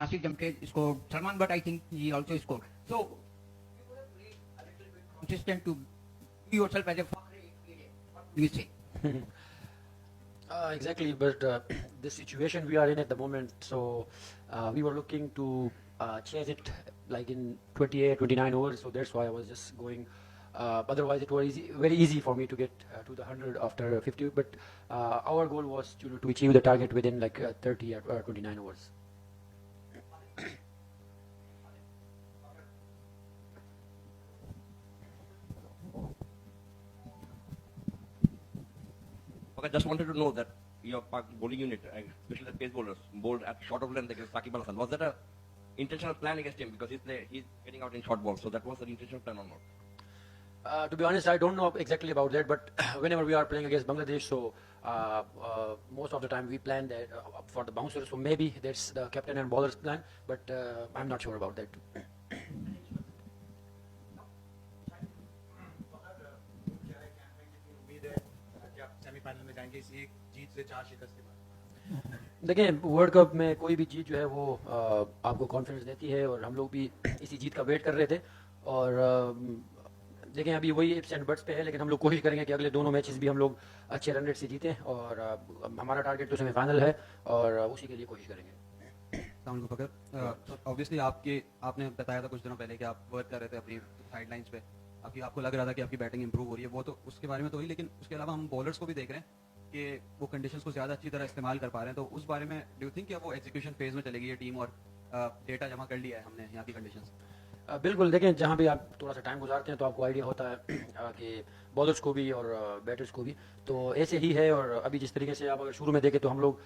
Nasir Jamkhed scored, Salman Butt, I think he also scored. So, you would have played a little bit consistent to be yourself as a Fakhri. What do you say? Exactly, but the situation we are in at the moment, so we were looking to change it like in 28, 29 overs, so that's why I was just going. Otherwise, it was very easy for me to get to the 100 after 50, but our goal was to achieve the target within like 30 or 29 overs. Okay, just wanted to know that your bowling unit, especially the pace bowlers, bowled at short of length against Saqib Al Hasan. Was that a intentional plan against him because he's getting out in short balls? So that was an intentional plan or not? To be honest, I don't know exactly about that, but whenever we are playing against Bangladesh, so most of the time we plan that for the bouncers, so maybe that's the captain and bowler's plan, but I'm not sure about that. Semifinal में जाएंगे इसी एक जीत से 4 शिकस्त के बाद। देखिए, world cup में कोई भी जीत जो है वो आपको कॉन्फिडेंस देती है, और हम लोग भी इसी जीत का वेट कर रहे थे। और देखें, अभी वही इफ्स एंड बट्स पे है, लेकिन हम लोग कोशिश करेंगे कि अगले दोनों मैचेस भी हम लोग अच्छे रन रेट से जीतें, और हमारा टारगेट तो सेमीफाइनल है और उसी के लिए कोशिश करेंगे। ऑब्वियसली आपने बताया था कुछ दिनों पहले कि आप वर्क कर रहे थे अपनी साइडलाइंस पे, आपको लग रहा था कि आपकी बैटिंग इंप्रूव हो रही है, वो तो उसके बारे में तो हुई, लेकिन उसके अलावा हम बॉलर्स को भी देख रहे हैं कि वो कंडीशंस को ज़्यादा अच्छी तरह इस्तेमाल कर पा रहे हैं, तो उस बारे में डू यू थिंक कि अब वो एग्जीक्यूशन फेज में चलेगी ये टीम, और डेटा जमा कर लिया है हमने यहाँ की कंडीशंस? बिल्कुल, देखें, जहाँ भी आप थोड़ा सा टाइम गुजारते हैं तो आपको आइडिया होता है कि बॉलर्स को भी और बैटर्स को भी, तो ऐसे ही है। और अभी जिस तरीके से आप अगर शुरू में देखें तो हम लोग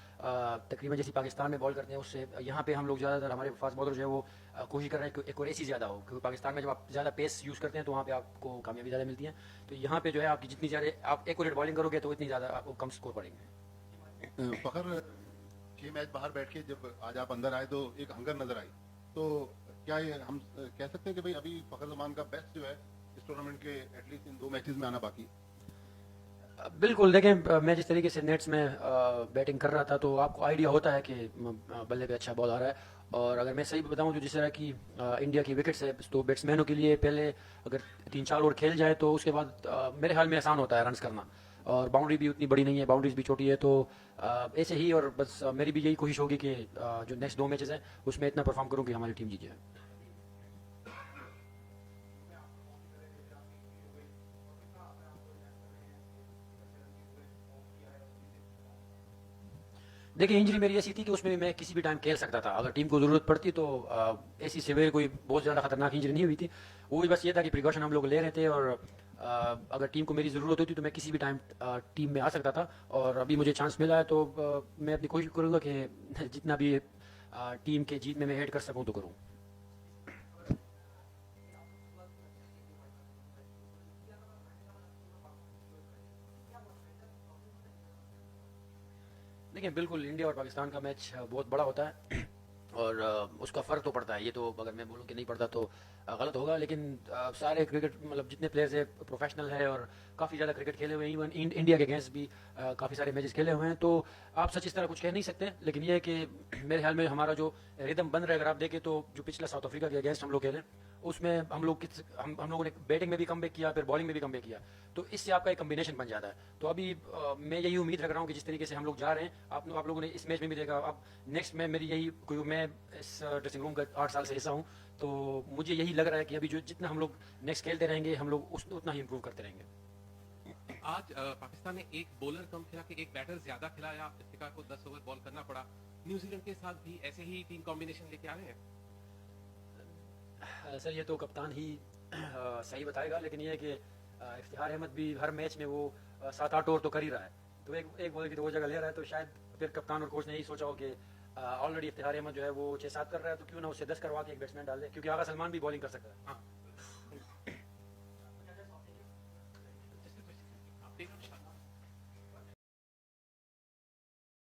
तकरीबन जैसे पाकिस्तान में बॉल करते हैं, उससे यहाँ पे हम लोग ज़्यादातर हमारे फास्ट बॉलर जो है वो कोशिश कर रहे हैं कि एक्यूरेसी ज़्यादा हो, क्योंकि पाकिस्तान में जब आप ज़्यादा पेस यूज़ करते हैं तो वहाँ पे आपको कामयाबी ज़्यादा मिलती है। तो यहाँ पे जो है आपकी जितनी ज़्यादा आप एक्यूरेट बॉलिंग करोगे तो इतनी ज़्यादा आपको कम स्कोर पड़ेंगे। फखर, 6 मैच बाहर बैठ के जब आज आप अंदर आए तो एक हंगर नजर आई, तो क्या ये हम कह सकते हैं कि भाई अभी फखर जमान का बेस्ट जो है इस टूर्नामेंट के एटलीस्ट इन 2 मैचेस में आना बाकी? बिल्कुल, देखें, मैं जिस तरीके से नेट्स में बैटिंग कर रहा था तो आपको आइडिया होता है कि बल्ले पे अच्छा बॉल आ रहा है। और अगर मैं सही बताऊं तो जिस तरह की इंडिया की विकेट्स है, तो बैट्समैनों के लिए पहले अगर 3-4 ओवर खेल जाए तो उसके बाद मेरे ख्याल में आसान होता है रन्स करना, और बाउंड्री भी उतनी बड़ी नहीं है, बाउंड्रीज भी छोटी है। तो ऐसे ही, और बस मेरी भी यही कोशिश होगी कि जो नेक्स्ट 2 मैचेस हैं उसमें इतना परफॉर्म करूँ कि हमारी टीम जीत जाए। देखिए, इंजरी मेरी ऐसी थी कि उसमें मैं किसी भी टाइम खेल सकता था, अगर टीम को ज़रूरत पड़ती तो ऐसी सेवेयर कोई बहुत ज़्यादा खतरनाक इंजरी नहीं हुई थी। वो भी बस ये था कि प्रिकॉशन हम लोग ले रहे थे, और अगर टीम को मेरी ज़रूरत होती तो मैं किसी भी टाइम टीम में आ सकता था। और अभी मुझे चांस मिला है तो मैं अपनी कोशिश करूँगा कि जितना भी टीम के जीत में मैं ऐड कर सकूँ तो करूँ। देखिए, बिल्कुल, इंडिया और पाकिस्तान का मैच बहुत बड़ा होता है और उसका फ़र्क तो पड़ता है। ये तो अगर मैं बोलूँ कि नहीं पड़ता तो गलत होगा, लेकिन सारे क्रिकेट मतलब जितने प्लेयर्स है प्रोफेशनल है और काफ़ी ज़्यादा क्रिकेट खेले हुए हैं, इवन इंडिया के अगेंस्ट भी काफ़ी सारे मैचेस खेले हुए हैं। तो आप सच इस तरह कुछ कह नहीं सकते, लेकिन ये है कि मेरे ख्याल में हमारा जो रिदम बन रहा है, अगर आप देखें तो जो पिछला साउथ अफ्रीका के अगेंस्ट हम लोग खेले उसमें हम लोगों ने बैटिंग में भी कमबैक किया, फिर बॉलिंग में भी कमबैक किया, तो इससे आपका एक कम्बिनेशन बन जाता है। तो अभी मैं यही उम्मीद रख रहा हूँ कि जिस तरीके से हम लोग जा रहे हैं, आप लोगों ने इस मैच में भी देखा, अब नेक्स्ट में मेरी यही, क्योंकि मैं इस ड्रेसिंग रूम का 8 साल से हिस्सा हूँ, तो मुझे यही लग रहा है कि अभी जो जितना हम लोग नेक्स्ट खेलते रहेंगे हम लोग उतना ही इम्प्रूव करते रहेंगे। आज पाकिस्तान ने एक बॉलर कम खिला के एक बैटर ज्यादा खिलाया, इफ्तिकार को 10 ओवर बॉल करना पड़ा। न्यूजीलैंड के साथ भी ऐसे ही टीम कॉम्बिनेशन लेके आ रहे हैं? सर, ये तो कप्तान ही सही बताएगा, लेकिन ये है कि इफ्तिखार अहमद भी हर मैच में वो 7-8 ओवर तो कर ही रहा है, तो एक बॉलर की तो वो जगह ले रहा है, तो शायद फिर कप्तान और कोच ने यही सोचा हो कि ऑलरेडी इफ्तिखार अहमद जो है वो 6-7 कर रहा है, तो क्यों ना उससे 10 करवा के एक बैट्समैन डाल दे, क्योंकि आगा सलमान भी बॉलिंग कर सकता है। हाँ।